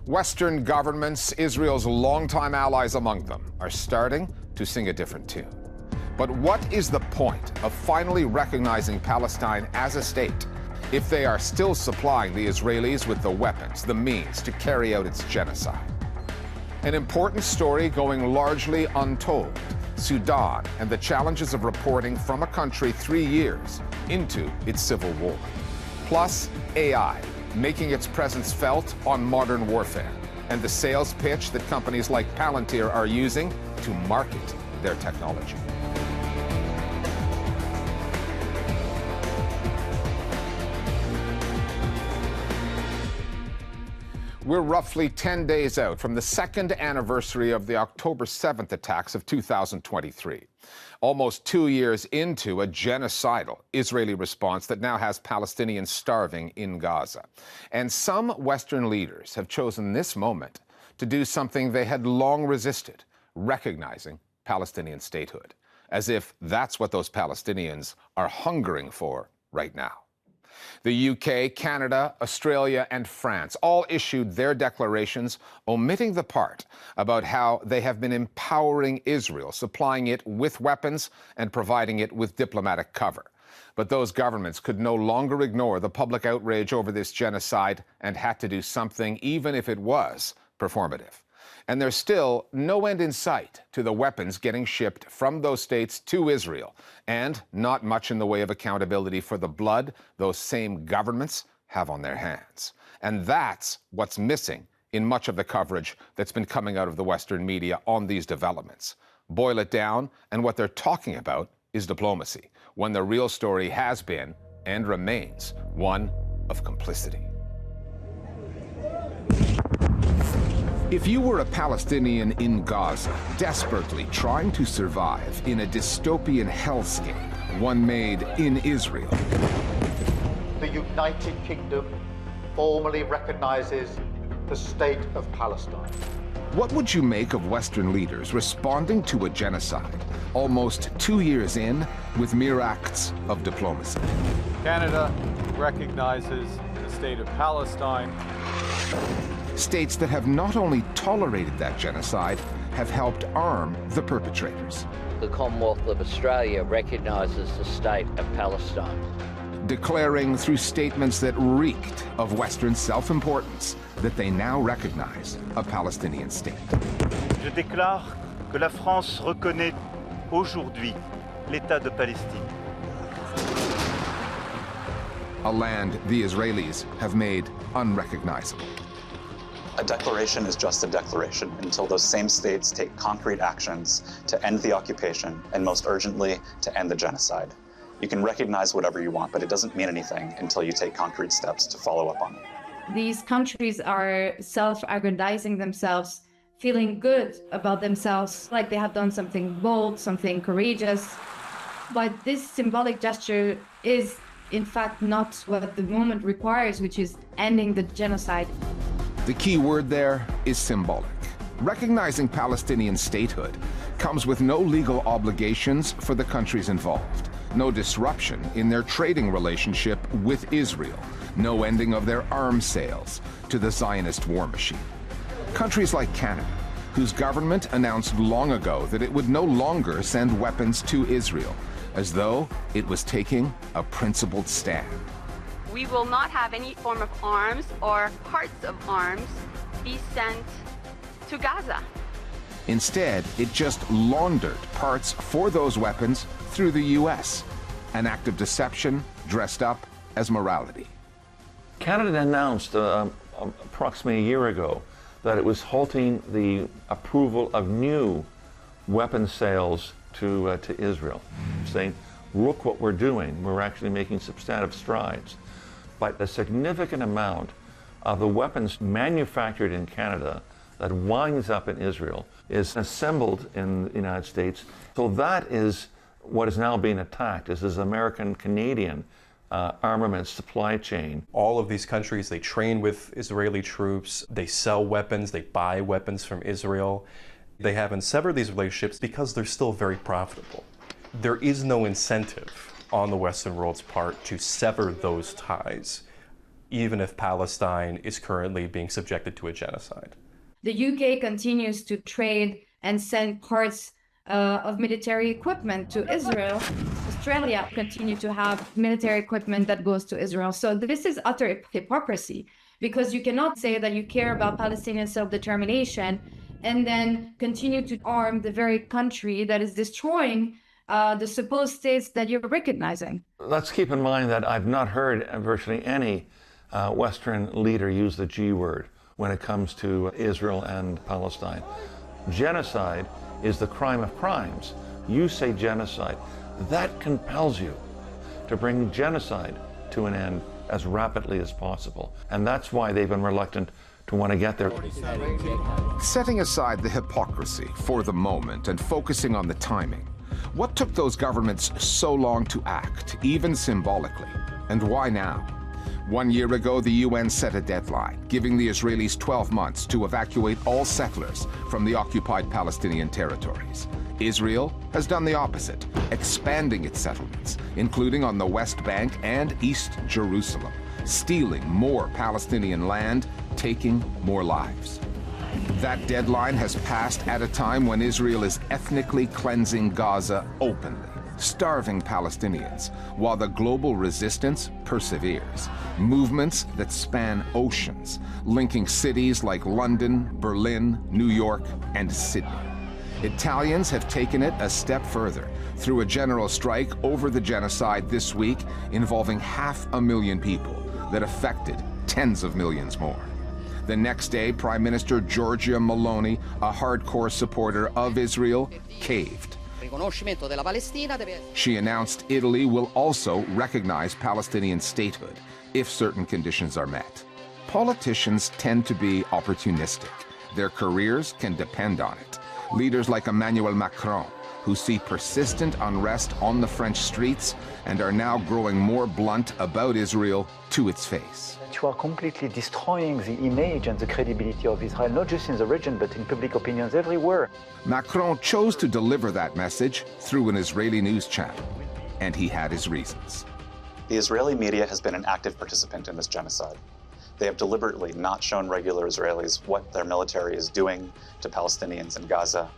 Western governments, Israel's longtime allies among them, are starting to sing a different tune. But what is the point of finally recognizing Palestine as a state if they are still supplying the Israelis with the weapons, the means to carry out its genocide? An important story going largely untold: Sudan and the challenges of reporting from a country 3 years into its civil war. Plus, AI making its presence felt on modern warfare, and the sales pitch that companies like Palantir are using to market their technology. We're roughly 10 days out from the second anniversary of the October 7th attacks of 2023. Almost 2 years into a genocidal Israeli response that now has Palestinians starving in Gaza. And some Western leaders have chosen this moment to do something they had long resisted: recognizing Palestinian statehood, as if that's what those Palestinians are hungering for right now. The UK, Canada, Australia, and France all issued their declarations, omitting the part about how they have been empowering Israel, supplying it with weapons and providing it with diplomatic cover. But those governments could no longer ignore the public outrage over this genocide and had to do something, even if it was performative. And there's still no end in sight to the weapons getting shipped from those states to Israel, and not much in the way of accountability for the blood those same governments have on their hands. And that's what's missing in much of the coverage that's been coming out of the Western media on these developments. Boil it down, and what they're talking about is diplomacy, when the real story has been and remains one of complicity. If you were a Palestinian in Gaza, desperately trying to survive in a dystopian hellscape, one made in Israel, the United Kingdom formally recognizes the state of Palestine. what would you make of Western leaders responding to a genocide almost 2 years in with mere acts of diplomacy? Canada recognizes the state of Palestine. States that have not only tolerated that genocide, have helped arm the perpetrators. The Commonwealth of Australia recognises the state of Palestine. Declaring through statements that reeked of Western self-importance that they now recognize a Palestinian state. Je déclare que la France reconnaît aujourd'hui l'État de Palestine. A land the Israelis have made unrecognizable. A declaration is just a declaration until those same states take concrete actions to end the occupation and, most urgently, to end the genocide. You can recognize whatever you want, but it doesn't mean anything until you take concrete steps to follow up on it. These countries are self-aggrandizing themselves, feeling good about themselves, like they have done something bold, something courageous. But this symbolic gesture is, in fact, not what the moment requires, which is ending the genocide. The key word there is symbolic. Recognizing Palestinian statehood comes with no legal obligations for the countries involved, no disruption in their trading relationship with Israel, no ending of their arms sales to the Zionist war machine. Countries like Canada, whose government announced long ago that it would no longer send weapons to Israel, as though it was taking a principled stand. We will not have any form of arms or parts of arms be sent to Gaza. Instead, it just laundered parts for those weapons through the U.S., an act of deception dressed up as morality. Canada announced approximately a year ago that it was halting the approval of new weapon sales to Israel, saying, look what we're doing, we're actually making substantive strides. But a significant amount of the weapons manufactured in Canada that winds up in Israel is assembled in the United States. So that is what is now being attacked, is this American-Canadian armament supply chain. All of these countries, they train with Israeli troops, they sell weapons, they buy weapons from Israel. They haven't severed these relationships because they're still very profitable. There is no incentive on the Western world's part to sever those ties. even if Palestine is currently being subjected to a genocide. The UK continues to trade and send parts of military equipment to Israel. Australia continue to have military equipment that goes to Israel. So this is utter hypocrisy, because you cannot say that you care about Palestinian self-determination and then continue to arm the very country that is destroying the supposed states that you're recognizing. Let's keep in mind that I've not heard virtually any Western leader use the G word when it comes to Israel and Palestine. Genocide is the crime of crimes. You say genocide. That compels you to bring genocide to an end as rapidly as possible. And that's why they've been reluctant to want to get there. Setting aside the hypocrisy for the moment and focusing on the timing, what took those governments so long to act, even symbolically? And why now? 1 year ago, the UN set a deadline, giving the Israelis 12 months to evacuate all settlers from the occupied Palestinian territories. Israel has done the opposite, expanding its settlements, including on the West Bank and East Jerusalem, stealing more Palestinian land, taking more lives. That deadline has passed at a time when Israel is ethnically cleansing Gaza openly, starving Palestinians, while the global resistance perseveres. Movements that span oceans, linking cities like London, Berlin, New York, and Sydney. Italians have taken it a step further through a general strike over the genocide this week involving 500,000 people that affected tens of millions more. The next day, Prime Minister Giorgia Meloni, a hardcore supporter of Israel, caved. She announced Italy will also recognize Palestinian statehood if certain conditions are met. Politicians tend to be opportunistic. Their careers can depend on it. Leaders like Emmanuel Macron, who see persistent unrest on the French streets and are now growing more blunt about Israel to its face. You are completely destroying the image and the credibility of Israel, not just in the region, but in public opinions everywhere. Macron chose to deliver that message through an Israeli news channel, and he had his reasons. The Israeli media has been an active participant in this genocide. They have deliberately not shown regular Israelis what their military is doing to Palestinians in Gaza.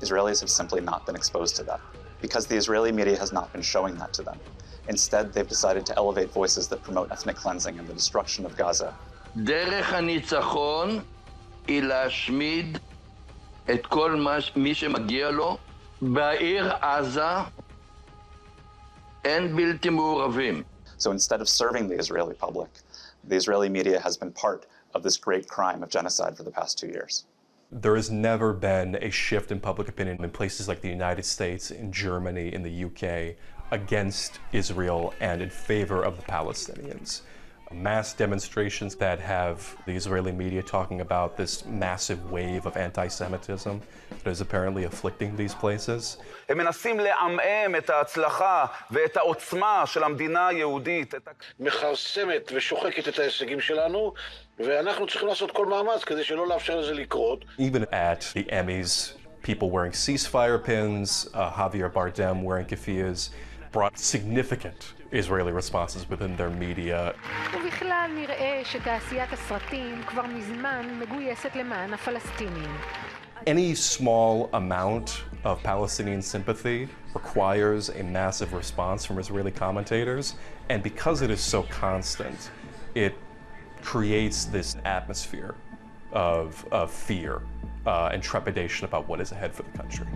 Israelis have simply not been exposed to that, because the Israeli media has not been showing that to them. Instead, they've decided to elevate voices that promote ethnic cleansing and the destruction of Gaza. דרך הניצחון היא להשמיד את כל מי שמגיע לו. בעיר עזה אין בלתי מעורבים. So instead of serving the Israeli public, the Israeli media has been part of this great crime of genocide for the past 2 years. There has never been a shift in public opinion in places like the United States, in Germany, in the UK, against Israel and in favor of the Palestinians. Mass demonstrations that have the Israeli media talking about this massive wave of anti-Semitism that is apparently afflicting these places. הם מנסים לעמעם את ההצלחה ואת העוצמה של המדינה היהודית. מכרסמת ושוחקת את ההישגים שלנו, ואנחנו צריכים לעשות כל מאמץ כדי שלא לאפשר לזה לקרות. Even at the Emmys, people wearing ceasefire pins, Javier Bardem wearing keffiyehs, brought significant Israeli responses within their media. ובכלל נראה שתעשיית הסרטים כבר מזמן מגויסת למען הפלסטינים. Any small amount of Palestinian sympathy requires a massive response from Israeli commentators, and because it is so constant, it creates this atmosphere of fear and trepidation about what is ahead for the country.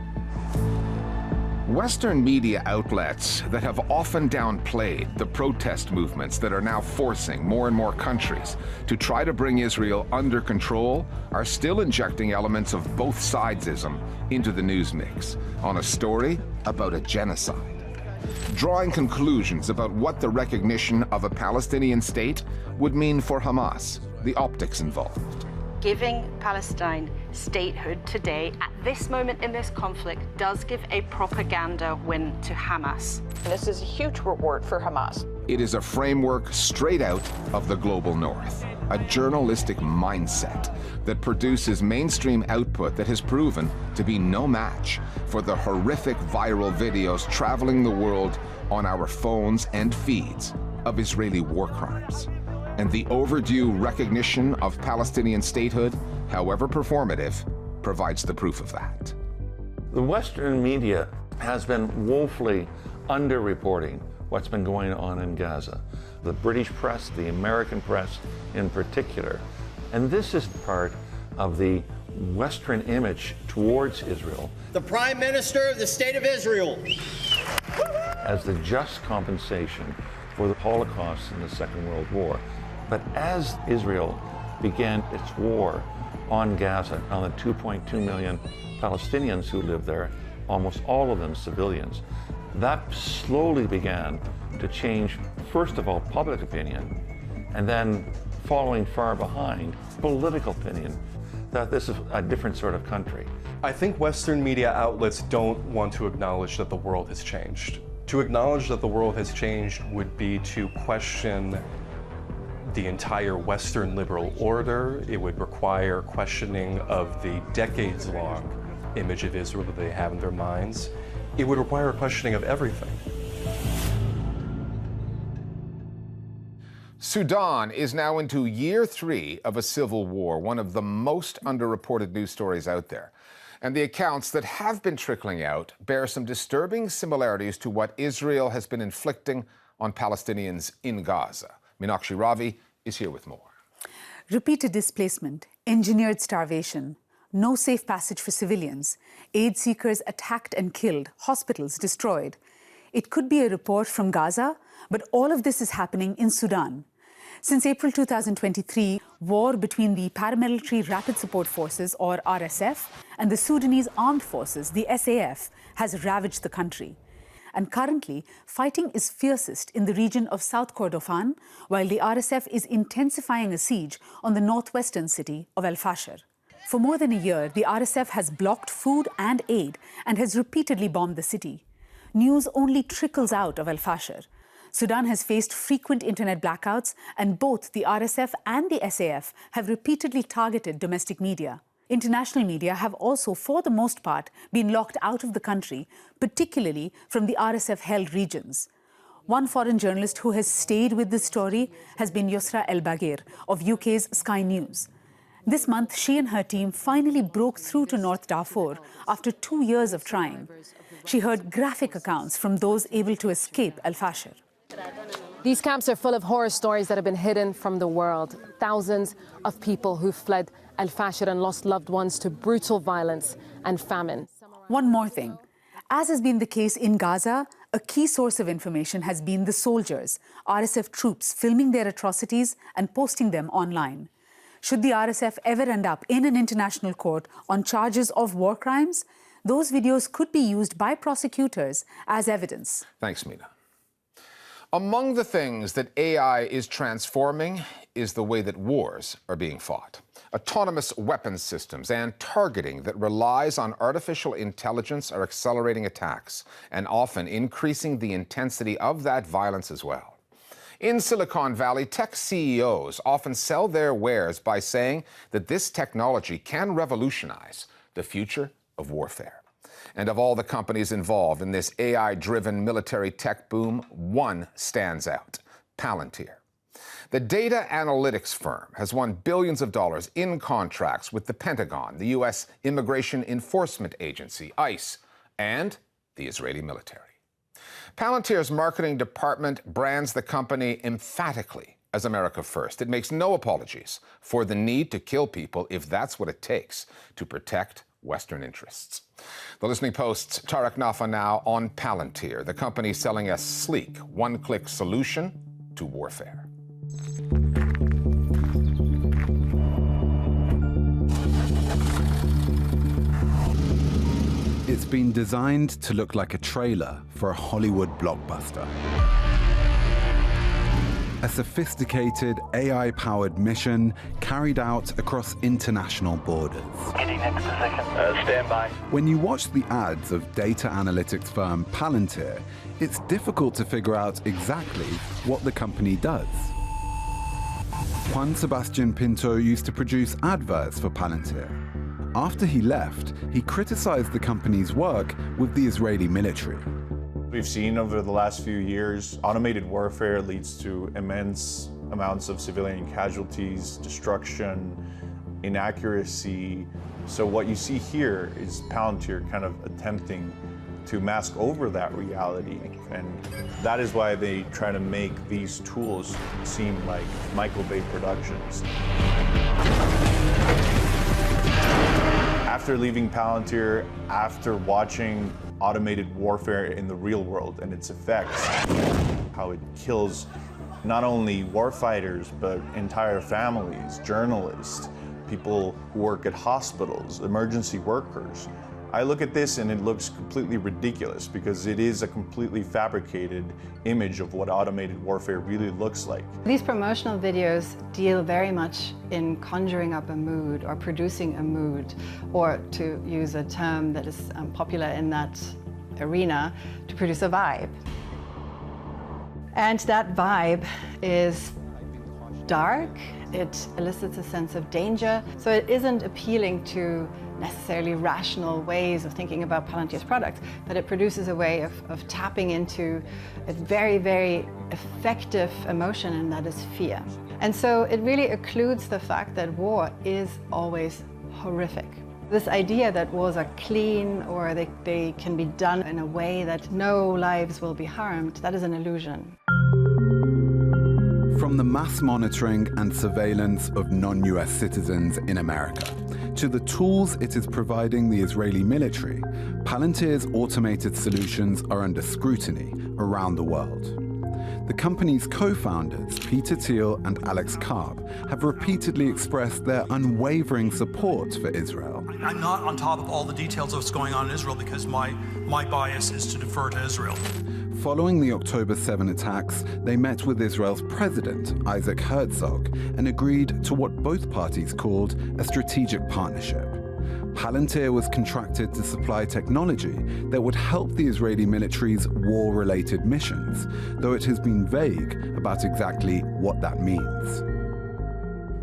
Western media outlets that have often downplayed the protest movements that are now forcing more and more countries to try to bring Israel under control are still injecting elements of both sidesism into the news mix on a story about a genocide. Drawing conclusions about what the recognition of a Palestinian state would mean for Hamas, the optics involved. Giving Palestine statehood today, at this moment in this conflict, does give a propaganda win to Hamas. This is a huge reward for Hamas. It is a framework straight out of the global north, a journalistic mindset that produces mainstream output that has proven to be no match for the horrific viral videos traveling the world on our phones and feeds of Israeli war crimes. And the overdue recognition of Palestinian statehood, however performative, provides the proof of that. The Western media has been woefully underreporting what's been going on in Gaza. The British press, the American press in particular. And this is part of the Western image towards Israel. The Prime Minister of the State of Israel. As the just compensation for the Holocaust in the Second World War. But as Israel began its war on Gaza, on the 2.2 million Palestinians who live there, almost all of them civilians, that slowly began to change, first of all, public opinion, and then following far behind, political opinion, that this is a different sort of country. I think Western media outlets don't want to acknowledge that the world has changed. To acknowledge that the world has changed would be to question the entire Western liberal order. It would require questioning of the decades-long image of Israel that they have in their minds. It would require a questioning of everything. Sudan is now into year 3 of a civil war, one of the most underreported news stories out there. And the accounts that have been trickling out bear some disturbing similarities to what Israel has been inflicting on Palestinians in Gaza. Meenakshi Ravi is here with more. Repeated displacement, engineered starvation, no safe passage for civilians, aid seekers attacked and killed, hospitals destroyed. It could be a report from Gaza, but all of this is happening in Sudan. Since April 2023, war between the Paramilitary Rapid Support Forces, or RSF, and the Sudanese Armed Forces, the SAF, has ravaged the country. And currently, fighting is fiercest in the region of South Kordofan, while the RSF is intensifying a siege on the northwestern city of El Fasher. For more than a year, the RSF has blocked food and aid and has repeatedly bombed the city. News only trickles out of El Fasher. Sudan has faced frequent internet blackouts, and both the RSF and the SAF have repeatedly targeted domestic media. International media have also, for the most part, been locked out of the country, particularly from the RSF-held regions. One foreign journalist who has stayed with this story has been Yusra El-Bagir of UK's Sky News. This month, she and her team finally broke through to North Darfur after 2 years of trying. She heard graphic accounts from those able to escape El Fasher. These camps are full of horror stories that have been hidden from the world. Thousands of people who fled El Fasher and lost loved ones to brutal violence and famine. One more thing. As has been the case in Gaza, a key source of information has been the soldiers, RSF troops filming their atrocities and posting them online. Should the RSF ever end up in an international court on charges of war crimes, those videos could be used by prosecutors as evidence. Thanks, Meena. Among the things that AI is transforming is the way that wars are being fought. Autonomous weapons systems and targeting that relies on artificial intelligence are accelerating attacks and often increasing the intensity of that violence as well. In Silicon Valley, tech CEOs often sell their wares by saying that this technology can revolutionize the future of warfare. And of all the companies involved in this AI-driven military tech boom, one stands out: Palantir. The data analytics firm has won billions of dollars in contracts with the Pentagon, the U.S. Immigration Enforcement Agency, ICE, and the Israeli military. Palantir's marketing department brands the company emphatically as America First. It makes no apologies for the need to kill people if that's what it takes to protect Western interests. The Listening Post's Tarek Nafa now on Palantir, the company selling a sleek, one-click solution to warfare. It's been designed to look like a trailer for a Hollywood blockbuster. A sophisticated AI-powered mission carried out across international borders. Getting next position. Stand by. When you watch the ads of data analytics firm Palantir, it's difficult to figure out exactly what the company does. Juan Sebastian Pinto used to produce adverts for Palantir. After he left, he criticized the company's work with the Israeli military. We've seen over the last few years, automated warfare leads to immense amounts of civilian casualties, destruction, inaccuracy. So what you see here is Palantir kind of attempting to mask over that reality. And that is why they try to make these tools seem like Michael Bay productions. After leaving Palantir, after watching automated warfare in the real world and its effects, how it kills not only warfighters, but entire families, journalists, people who work at hospitals, emergency workers. I look at this and it looks completely ridiculous because it is a completely fabricated image of what automated warfare really looks like. These promotional videos deal very much in conjuring up a mood or producing a mood, or to use a term that is popular in that arena, to produce a vibe. And that vibe is dark, it elicits a sense of danger, so it isn't appealing to necessarily rational ways of thinking about Palantir's products, but it produces a way of tapping into a very, very effective emotion, and that is fear. And so it really occludes the fact that war is always horrific. This idea that wars are clean or they can be done in a way that no lives will be harmed, that is an illusion. From the mass monitoring and surveillance of non-US citizens in America to the tools it is providing the Israeli military, Palantir's automated solutions are under scrutiny around the world. The company's co-founders, Peter Thiel and Alex Karp, have repeatedly expressed their unwavering support for Israel. I'm not on top of all the details of what's going on in Israel because my bias is to defer to Israel. Following the October 7 attacks, they met with Israel's president, Isaac Herzog, and agreed to what both parties called a strategic partnership. Palantir was contracted to supply technology that would help the Israeli military's war-related missions, though it has been vague about exactly what that means.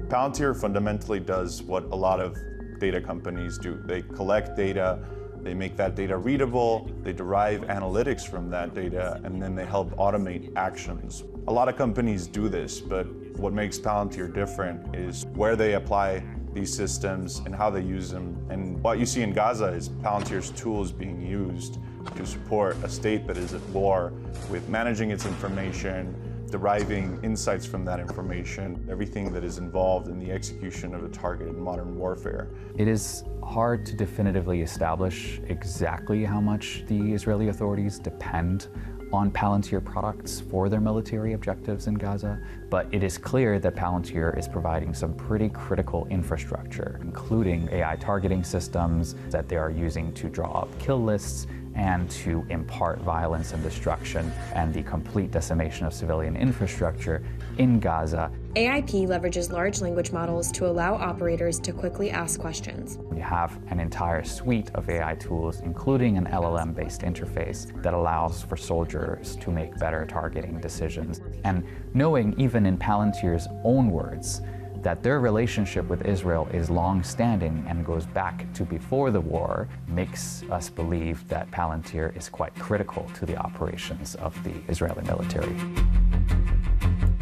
Palantir fundamentally does what a lot of data companies do. They collect data, they make that data readable, they derive analytics from that data, and then they help automate actions. A lot of companies do this, but what makes Palantir different is where they apply these systems and how they use them. And what you see in Gaza is Palantir's tools being used to support a state that is at war with managing its information, deriving insights from that information, everything that is involved in the execution of a targeted modern warfare. It is hard to definitively establish exactly how much the Israeli authorities depend on Palantir products for their military objectives in Gaza, but it is clear that Palantir is providing some pretty critical infrastructure, including AI targeting systems that they are using to draw up kill lists and to impart violence and destruction and the complete decimation of civilian infrastructure in Gaza. AIP leverages large language models to allow operators to quickly ask questions. You have an entire suite of AI tools, including an LLM-based interface that allows for soldiers to make better targeting decisions. And knowing, even in Palantir's own words, that their relationship with Israel is long-standing and goes back to before the war makes us believe that Palantir is quite critical to the operations of the Israeli military.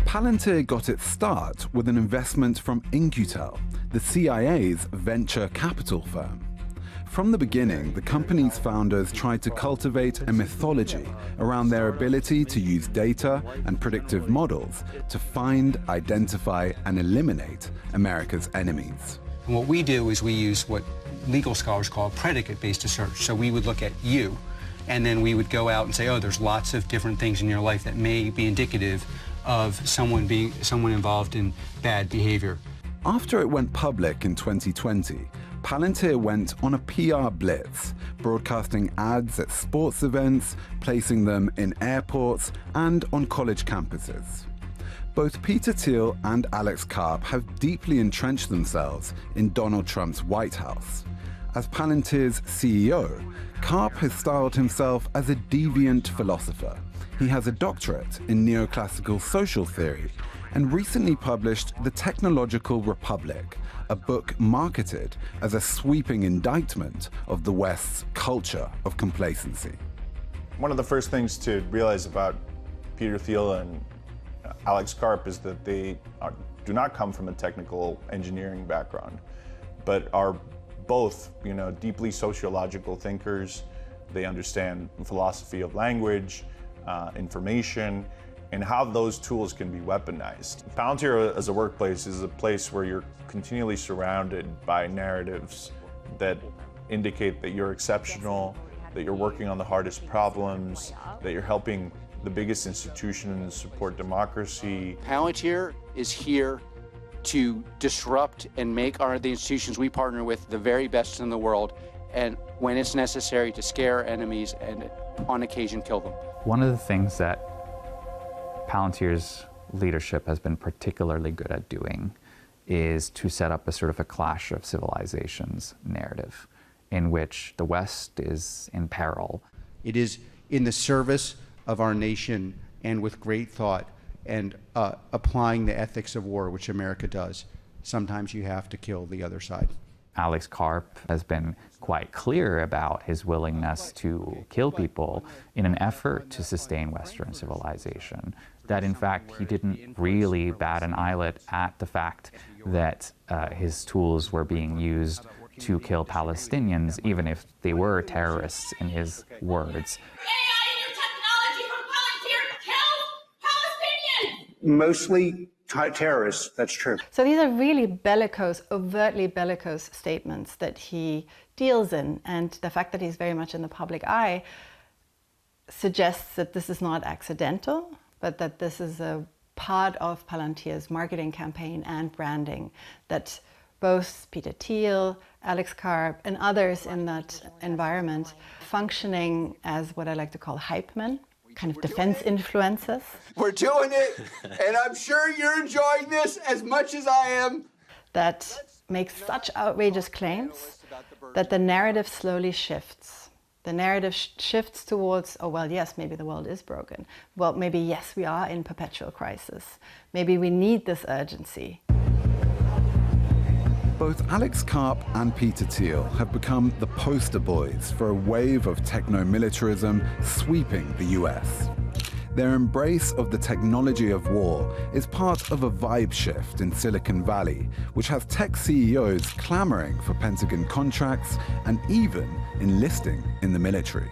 Palantir got its start with an investment from In-Q-Tel, the CIA's venture capital firm. From the beginning, the company's founders tried to cultivate a mythology around their ability to use data and predictive models to find, identify, and eliminate America's enemies. And what we do is we use what legal scholars call predicate-based research. So we would look at you, and then we would go out and say, oh, there's lots of different things in your life that may be indicative of someone involved in bad behavior. After it went public in 2020, Palantir went on a PR blitz, broadcasting ads at sports events, placing them in airports and on college campuses. Both Peter Thiel and Alex Karp have deeply entrenched themselves in Donald Trump's White House. As Palantir's CEO, Karp has styled himself as a deviant philosopher. He has a doctorate in neoclassical social theory and recently published The Technological Republic, a book marketed as a sweeping indictment of the West's culture of complacency. One of the first things to realize about Peter Thiel and Alex Karp is that they do not come from a technical engineering background, but are both, deeply sociological thinkers. They understand philosophy of language, information, and how those tools can be weaponized. Palantir as a workplace is a place where you're continually surrounded by narratives that indicate that you're exceptional, that you're working on the hardest problems, that you're helping the biggest institutions support democracy. Palantir is here to disrupt and make the institutions we partner with the very best in the world, and when it's necessary, to scare enemies and on occasion kill them. One of the things that Palantir's leadership has been particularly good at doing is to set up a sort of a clash of civilizations narrative in which the West is in peril. It is in the service of our nation and with great thought and applying the ethics of war, which America does. Sometimes you have to kill the other side. Alex Karp has been quite clear about his willingness to kill people in an effort to sustain Western civilization. That in fact, he didn't really bat an eyelid at the fact that his tools were being used to kill Palestinians, even if they were terrorists in his words. Mostly terrorists, that's true. So these are really bellicose, overtly bellicose statements that he deals in, and the fact that he's very much in the public eye suggests that this is not accidental, but that this is a part of Palantir's marketing campaign and branding, that both Peter Thiel, Alex Karp, and others in that environment functioning as what I like to call hype men, kind of defense influencers. We're doing it, and I'm sure you're enjoying this as much as I am. That makes such outrageous claims that the narrative slowly shifts. The narrative shifts towards, oh, well, yes, maybe the world is broken. Well, maybe, yes, we are in perpetual crisis. Maybe we need this urgency. Both Alex Karp and Peter Thiel have become the poster boys for a wave of technomilitarism sweeping the US. Their embrace of the technology of war is part of a vibe shift in Silicon Valley, which has tech CEOs clamoring for Pentagon contracts and even enlisting in the military.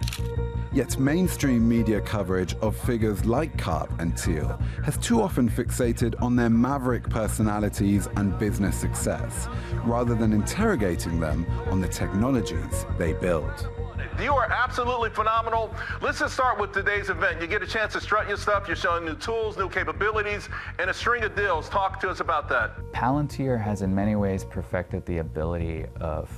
Yet mainstream media coverage of figures like Karp and Thiel has too often fixated on their maverick personalities and business success, rather than interrogating them on the technologies they build. You are absolutely phenomenal. Let's just start with today's event. You get a chance to strut your stuff. You're showing new tools, new capabilities, and a string of deals. Talk to us about that. Palantir has in many ways perfected the ability of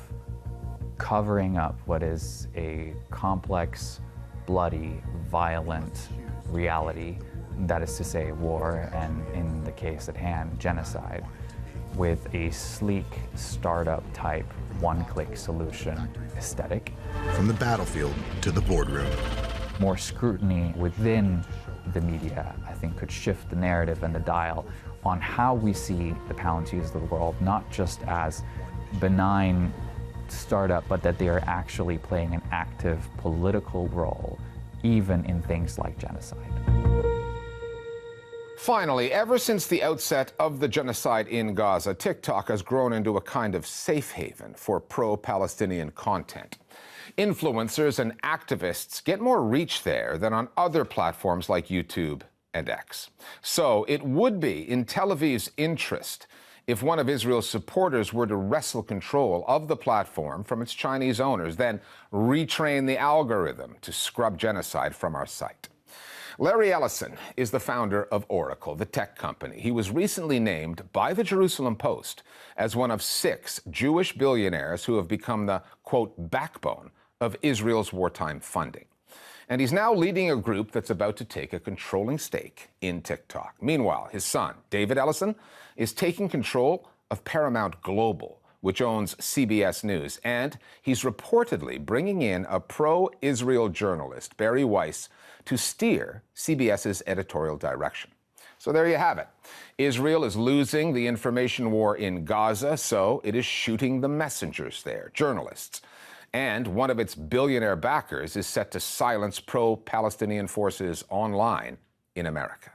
covering up what is a complex, bloody, violent reality, that is to say war, and in the case at hand, genocide, with a sleek startup type one-click solution aesthetic. From the battlefield to the boardroom. More scrutiny within the media, I think, could shift the narrative and the dial on how we see the Palantirs of the world, not just as benign startup, but that they are actually playing an active political role, even in things like genocide. Finally, ever since the outset of the genocide in Gaza, TikTok has grown into a kind of safe haven for pro-Palestinian content. Influencers and activists get more reach there than on other platforms like YouTube and X. So it would be in Tel Aviv's interest if one of Israel's supporters were to wrestle control of the platform from its Chinese owners, then retrain the algorithm to scrub genocide from our site. Larry Ellison is the founder of Oracle, the tech company. He was recently named by the Jerusalem Post as one of 6 Jewish billionaires who have become the, quote, backbone of Israel's wartime funding. And he's now leading a group that's about to take a controlling stake in TikTok. Meanwhile, his son, David Ellison, is taking control of Paramount Global, which owns CBS News, and he's reportedly bringing in a pro-Israel journalist, Barry Weiss, to steer CBS's editorial direction. So there you have it. Israel is losing the information war in Gaza, so it is shooting the messengers there, journalists. And one of its billionaire backers is set to silence pro-Palestinian forces online in America.